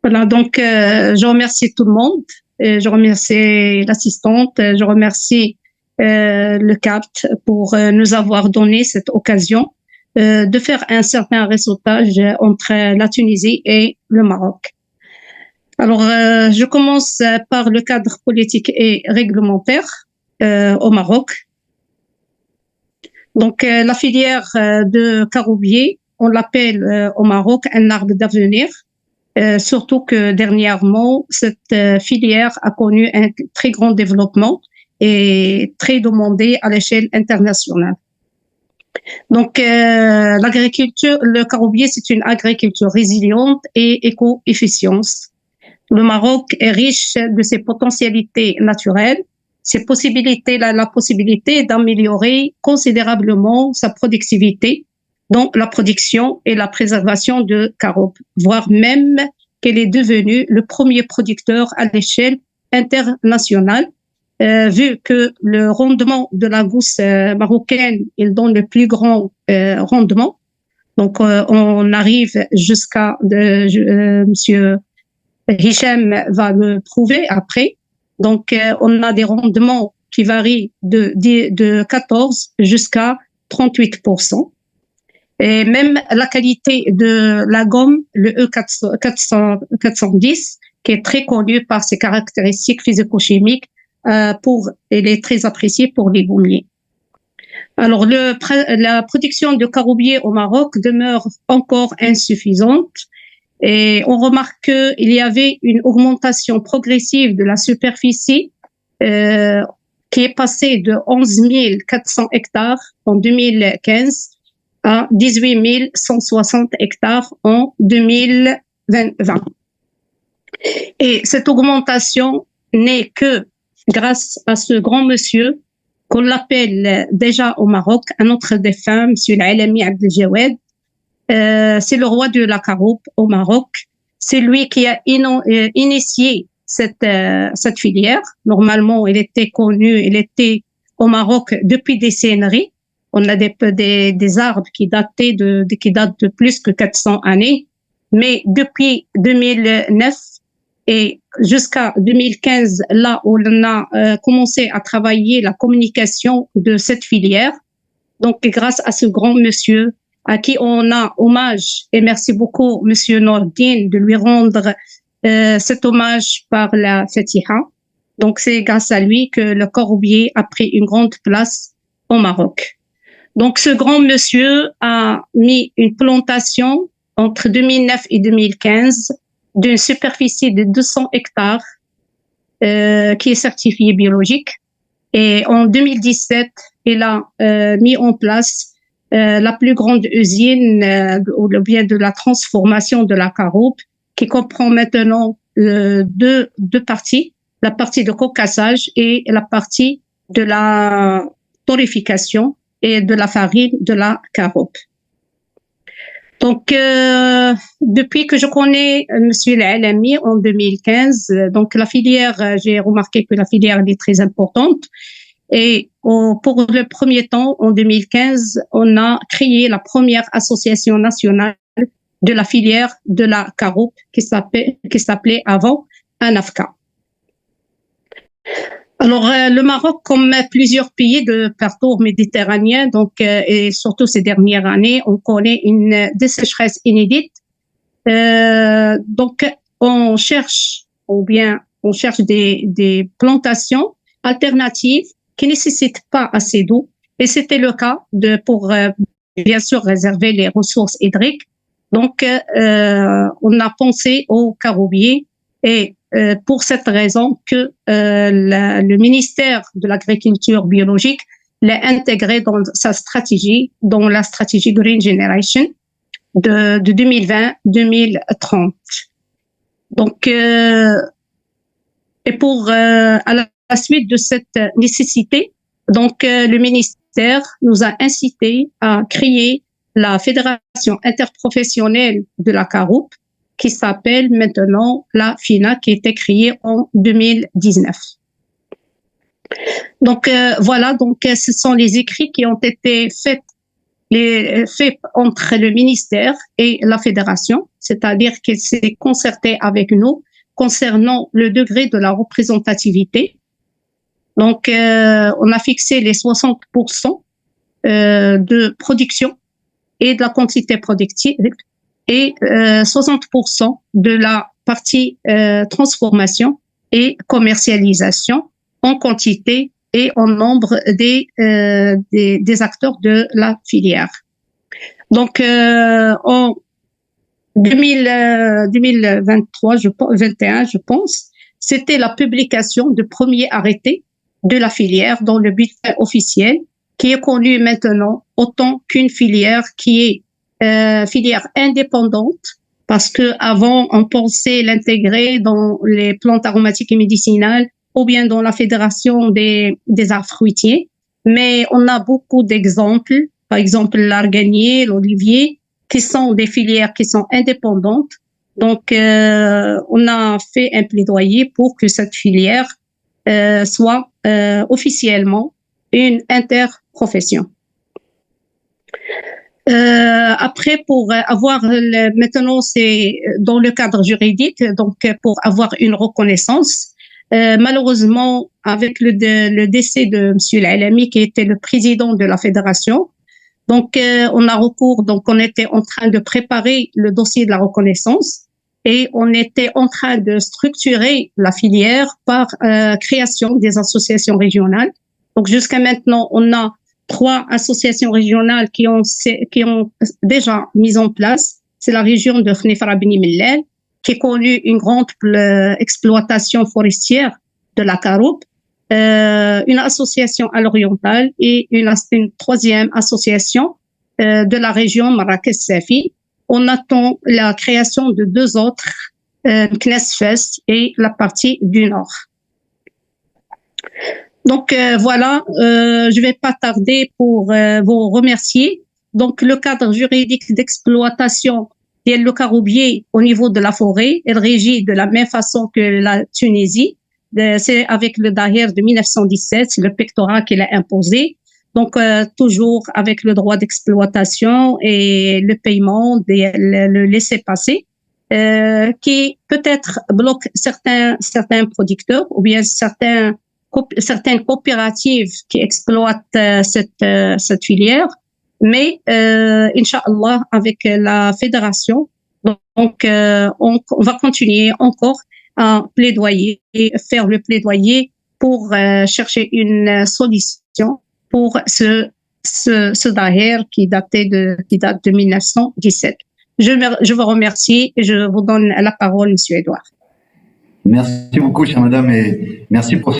Voilà, donc je remercie tout le monde. Je remercie l'assistante. Je remercie le CAPT pour nous avoir donné cette occasion de faire un certain réseautage entre la Tunisie et le Maroc. Alors, je commence par le cadre politique et réglementaire au Maroc. Donc, la filière de caroubier, on l'appelle au Maroc un arbre d'avenir. Surtout que dernièrement, cette filière a connu un très grand développement et très demandée à l'échelle internationale. Donc, l'agriculture, le caroubier, c'est une agriculture résiliente et éco-efficiente. Le Maroc est riche de ses potentialités naturelles, ses possibilités, la possibilité d'améliorer considérablement sa productivité, donc la production et la préservation de caroube, voire même qu'elle est devenue le premier producteur à l'échelle internationale, vu que le rendement de la gousse marocaine, il donne le plus grand rendement. Donc, on arrive jusqu'à Monsieur Hicham va le prouver après. Donc, on a des rendements qui varient de 14 jusqu'à 38%. Et même la qualité de la gomme, le E410, qui est très connu par ses caractéristiques physico-chimiques, elle est très appréciée pour les gommiers. Alors, la production de caroubier au Maroc demeure encore insuffisante. Et on remarque qu'il y avait une augmentation progressive de la superficie qui est passée de 11 400 hectares en 2015 à 18 160 hectares en 2020. Et cette augmentation n'est que grâce à ce grand monsieur qu'on l'appelle déjà au Maroc un autre défunt, monsieur Al-Alami Abdeljawad. C'est le roi de la caroube au Maroc. C'est lui qui a initié cette filière. Normalement, il était connu, il était au Maroc depuis des siècles. On a des arbres qui datent de plus que 400 années. Mais depuis 2009 et jusqu'à 2015, là où on a commencé à travailler la communication de cette filière, donc grâce à ce grand monsieur, à qui on a hommage, et merci beaucoup, Monsieur Nordine, de lui rendre cet hommage par la Fatiha. Donc, c'est grâce à lui que le caroubier a pris une grande place au Maroc. Donc, ce grand monsieur a mis une plantation entre 2009 et 2015 d'une superficie de 200 hectares qui est certifiée biologique. Et en 2017, il a mis en place la plus grande usine ou bien de la transformation de la caroube qui comprend maintenant deux parties, la partie de concassage et la partie de la torréfication et de la farine de la caroube. Donc, depuis que je connais Monsieur Al-Alami en 2015, donc la filière, j'ai remarqué que la filière est très importante. Et pour le premier temps, en 2015, on a créé la première association nationale de la filière de la caroube qui s'appelait avant ANAFCA. Alors, le Maroc, comme plusieurs pays de parcours méditerranéen, donc, et surtout ces dernières années, on connaît une sécheresse inédite. Donc, on cherche des plantations alternatives qui ne nécessitent pas assez d'eau. Et c'était le cas pour bien sûr réserver les ressources hydriques. Donc, on a pensé au caroubier et pour cette raison que le ministère de l'Agriculture biologique l'a intégré dans sa stratégie, dans la stratégie Green Generation de 2020-2030. Donc, et pour à la suite de cette nécessité, donc le ministère nous a incité à créer la Fédération interprofessionnelle de la caroube, qui s'appelle maintenant la FINA, qui a été créée en 2019. Donc voilà, donc ce sont les écrits qui ont été faits fait entre le ministère et la fédération, c'est-à-dire qu'elle s'est concertée avec nous concernant le degré de la représentativité. Donc, on a fixé les 60% de production et de la quantité productive et 60% de la partie transformation et commercialisation en quantité et en nombre des acteurs de la filière. Donc, en 2023, 21, je pense, c'était la publication du premier arrêté de la filière dans le bulletin officiel, qui est connu maintenant autant qu'une filière qui est filière indépendante, parce que avant on pensait l'intégrer dans les plantes aromatiques et médicinales ou bien dans la fédération des arbres fruitiers. Mais on a beaucoup d'exemples, par exemple l'arganier, l'olivier, qui sont des filières qui sont indépendantes. Donc, on a fait un plaidoyer pour que cette filière soit officiellement une interprofession. Après, pour avoir maintenant, c'est dans le cadre juridique, donc pour avoir une reconnaissance. Malheureusement, avec le décès de Monsieur Al-Alami, qui était le président de la fédération, donc on a recours, donc on était en train de préparer le dossier de la reconnaissance et on était en train de structurer la filière par création des associations régionales. Donc jusqu'à maintenant, on a 3 associations régionales qui ont déjà mis en place. C'est la région de Khnifra Beni Mellal, qui a connu une grande exploitation forestière de la caroube, une association à l'oriental et une 3e association de la région Marrakech-Safi. On attend la création de 2 autres, Knesfes et la partie du nord. Donc voilà, je vais pas tarder pour vous remercier. Donc le cadre juridique d'exploitation le caroubier au niveau de la forêt, elle régit de la même façon que la Tunisie. C'est avec le Daher de 1917, c'est le pectorat qui l'a imposé. Donc toujours avec le droit d'exploitation et le paiement, le laisser-passer, qui peut-être bloque certains producteurs ou bien certaines coopératives qui exploitent cette filière. Mais Inch'Allah, avec la fédération, donc on va continuer encore à plaidoyer et faire le plaidoyer pour chercher une solution pour ce Daher qui date de 1917. Je vous remercie et je vous donne la parole, Monsieur Edouard. Merci beaucoup, chère madame, et merci pour